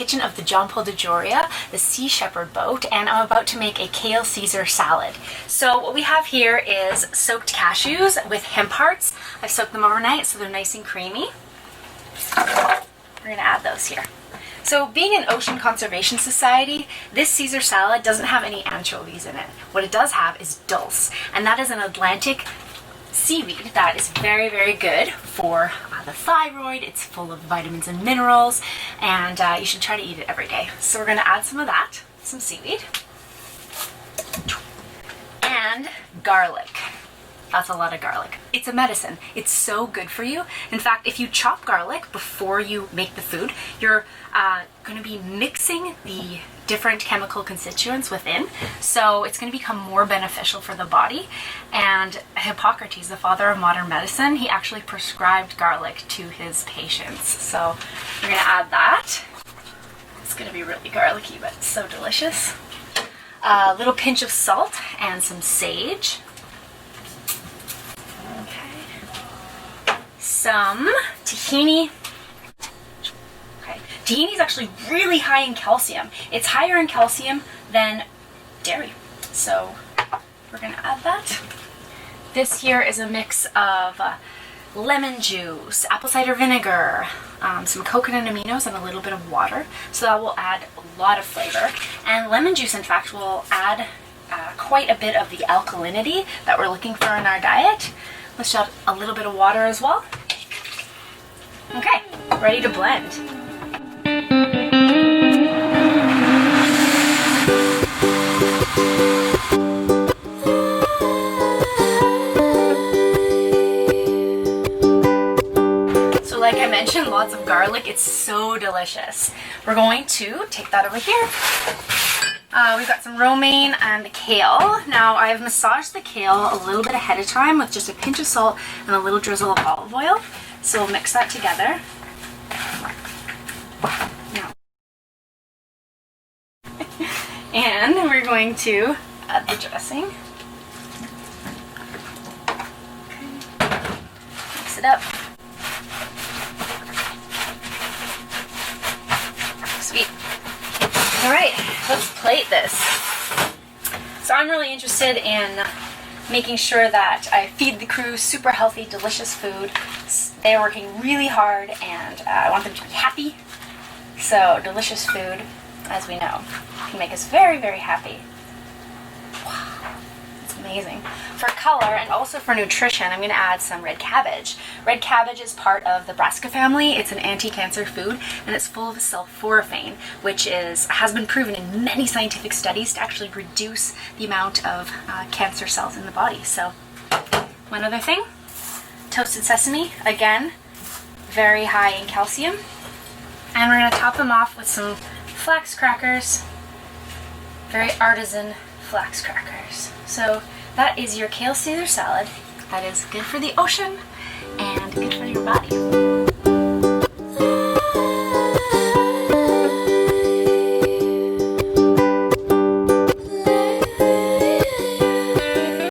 kitchen of the John Paul Dejoria, the Sea Shepherd boat, and I'm about to make a kale Caesar salad. So what we have here is soaked cashews with hemp hearts. I've soaked them overnight so they're nice and creamy. We're gonna add those here. So being an Ocean Conservation Society, this Caesar salad doesn't have any anchovies in it. What it does have is dulse, and that is an Atlantic seaweed that is very, very good for the thyroid. It's full of vitamins and minerals, and you should try to eat it every day. So we're going to add some of that, some seaweed, and garlic. That's a lot of garlic. It's a medicine. It's so good for you. In fact, if you chop garlic before you make the food, you're going to be mixing the different chemical constituents within, so it's going to become more beneficial for the body. And Hippocrates, the father of modern medicine, he actually prescribed garlic to his patients. So we're going to add that. It's going to be really garlicky, but it's so delicious. A little pinch of salt and some sage. Okay. Some tahini. Tahini is actually really high in calcium. It's higher in calcium than dairy. So we're going to add that. This here is a mix of lemon juice, apple cider vinegar, some coconut aminos, and a little bit of water. So that will add a lot of flavor. And lemon juice, in fact, will add quite a bit of the alkalinity that we're looking for in our diet. Let's add a little bit of water as well. Okay, ready to blend. Like I mentioned, lots of garlic. It's so delicious. We're going to take that over here. We've got some romaine and the kale. Now I've massaged the kale a little bit ahead of time with just a pinch of salt and a little drizzle of olive oil. So we'll mix that together. Now. And we're going to add the dressing. Okay. Mix it up. Sweet. All right, let's plate this. So I'm really interested in making sure that I feed the crew super healthy, delicious food. They're working really hard, and I want them to be happy. So delicious food, as we know, can make us very, very happy. Wow, it's amazing. For color and also for nutrition, I'm going to add some red cabbage. Red cabbage is part of the brassica family. It's an anti-cancer food, and it's full of sulforaphane, which has been proven in many scientific studies to actually reduce the amount of cancer cells in the body. So, one other thing, toasted sesame, again, very high in calcium. And we're going to top them off with some flax crackers, very artisan flax crackers. So that is your kale Caesar salad. That is good for the ocean and good for your body.